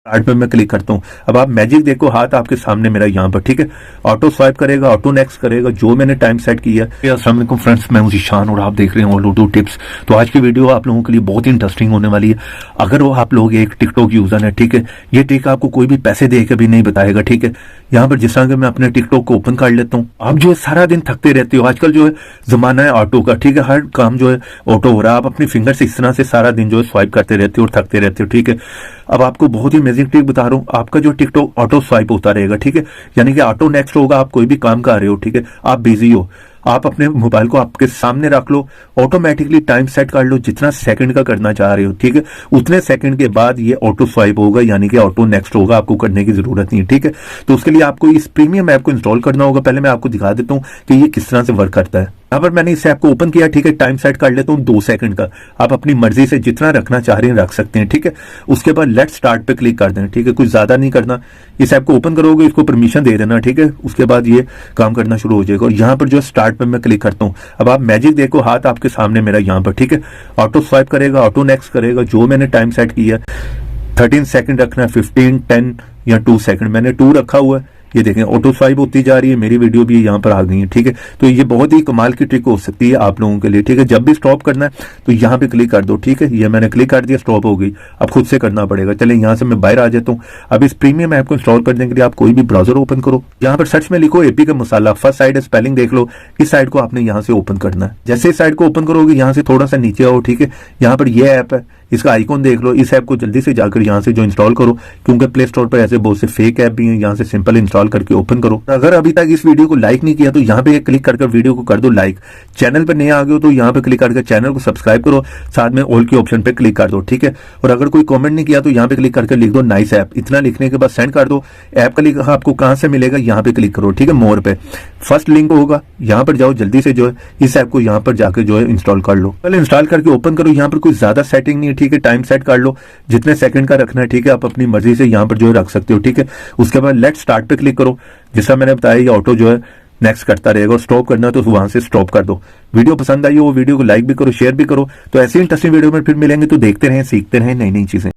Start पे मैं click करता हूँ। अब आप मैजिक देखो, हाथ आपके सामने मेरा यहाँ पर, ठीक है। ऑटो स्वाइप करेगा, ऑटो नेक्स्ट करेगा, जो मैंने टाइम सेट किया है। अस्सलाम वालेकुम फ्रेंड्स, मैं हूं ज़ीशान और आप देख रहे हैं उर्दू टिप्स। तो आज की वीडियो आप लोगों के लिए बहुत ही इंटरेस्टिंग होने वाली है। अगर वो आप लोग एक टिकटॉक यूजर है, ठीक है, ये ट्रिक आपको कोई भी पैसे दे के भी नहीं बताएगा, ठीक है। यहाँ पर जिस तरह के मैं अपने टिकटॉक को ओपन कर लेता हूँ, आप जो है सारा दिन थकते रहते हो। आजकल जो है जमाना है ऑटो का, ठीक है, हर काम जो है ऑटो हो रहा है। आप अपनी फिंगर से इस तरह से सारा दिन जो है स्वाइप करते रहते हो और थकते रहते हो, ठीक है। अब आपको बहुत ही अमेजिंग ट्रिक बता रहा हूँ। आपका जो टिकटॉक ऑटो स्वाइप होता रहेगा, ठीक है, यानी कि ऑटो नेक्स्ट होगा। आप कोई भी काम कर रहे हो, ठीक है, आप बिजी हो, आप अपने मोबाइल को आपके सामने रख लो, ऑटोमेटिकली टाइम सेट कर लो जितना सेकंड का करना चाह रहे हो, ठीक है। उतने सेकंड के बाद ये ऑटो स्वाइप होगा, यानी कि ऑटो नेक्स्ट होगा, आपको करने की जरूरत नहीं है, ठीक है। तो उसके लिए आपको इस प्रीमियम ऐप को इंस्टॉल करना होगा। पहले मैं आपको दिखा देता हूँ कि ये किस तरह से वर्क करता है। यहाँ पर मैंने इस ऐप को ओपन किया, ठीक है, टाइम सेट कर लेता हूँ 2 सेकंड का। आप अपनी मर्जी से जितना रखना चाह रहे हैं रख सकते हैं, ठीक है। उसके बाद लेट स्टार्ट पे क्लिक कर देना, ठीक है, कुछ ज्यादा नहीं करना। इस ऐप को ओपन करोगे, इसको परमिशन दे देना, ठीक है। उसके बाद ये काम करना शुरू हो जाएगा। और यहाँ पर जो स्टार्ट पे मैं क्लिक करता हूँ, अब आप मैजिक देखो, हाथ आपके सामने मेरा यहाँ पर, ठीक है। ऑटो स्वाइप करेगा, ऑटो नेक्स्ट करेगा, जो मैंने टाइम सेट किया 13 सेकंड रखना है, 15, 10 या 2 सेकंड, मैंने 2 रखा हुआ है। ये देखें ऑटो स्वाइप होती जा रही है, मेरी वीडियो भी यहाँ पर आ गई है, ठीक है। तो ये बहुत ही कमाल की ट्रिक हो सकती है आप लोगों के लिए, ठीक है। जब भी स्टॉप करना है तो यहाँ पे क्लिक कर दो, ठीक है। ये मैंने क्लिक कर दिया, स्टॉप हो गई। अब खुद से करना पड़ेगा। चले यहाँ से मैं बाहर आ जाता हूँ। अब इस प्रीमियम ऐप को इंस्टॉल करने के लिए आप कोई भी ब्राउजर ओपन करो, यहाँ पर सर्च में लिखो एपी का मसाला, फर्स्ट साइड स्पेलिंग देख लो। इस साइड को आपने यहाँ से ओपन करना है। जैसे इस साइड को ओपन करोगे, यहाँ से थोड़ा सा नीचे आओ, ठीक है। यहाँ पर ये ऐप है, इसका आइकॉन देख लो। इस ऐप को जल्दी से जाकर यहाँ से जो इंस्टॉल करो, क्योंकि प्ले स्टोर पर ऐसे बहुत से फेक ऐप भी हैं। यहाँ से सिंपल इंस्टॉल करके ओपन करो। अगर अभी तक इस वीडियो को लाइक नहीं किया तो यहाँ पे क्लिक करके वीडियो को कर दो लाइक। चैनल पर नए आ गए हो तो यहाँ पे क्लिक करके चैनल को सब्सक्राइब करो, साथ में ऑल के ऑप्शन पे क्लिक कर दो, ठीक है। और अगर कोई कमेंट नहीं किया तो यहाँ पे क्लिक करके लिख दो नाइस ऐप। इतना लिखने के बाद सेंड कर दो। ऐप का लिंक आपको कहाँ से मिलेगा, यहाँ पे क्लिक करो, ठीक है, मोर पे फर्स्ट लिंक होगा, यहाँ पर जाओ, जल्दी से जो है इस ऐप को यहाँ पर जाकर जो है इंस्टॉल कर लो। पहले इंस्टॉल करके ओपन करो। यहाँ पर कोई ज्यादा सेटिंग नहीं है, ठीक है। टाइम सेट कर लो जितने सेकंड का रखना है, ठीक है। आप अपनी मर्जी से यहाँ पर जो है रख सकते हो, ठीक है। उसके बाद लेट स्टार्ट पे क्लिक करो। जैसा मैंने बताया ये ऑटो जो है नेक्स्ट करता रहेगा। और स्टॉप करना है तो वहां से स्टॉप कर दो। वीडियो पसंद आई हो, वीडियो को लाइक भी करो, शेयर भी करो। तो ऐसी इंटरेस्टिंग वीडियो में फिर मिलेंगे। तो देखते रहें, सीखते रहें नई नई चीजें।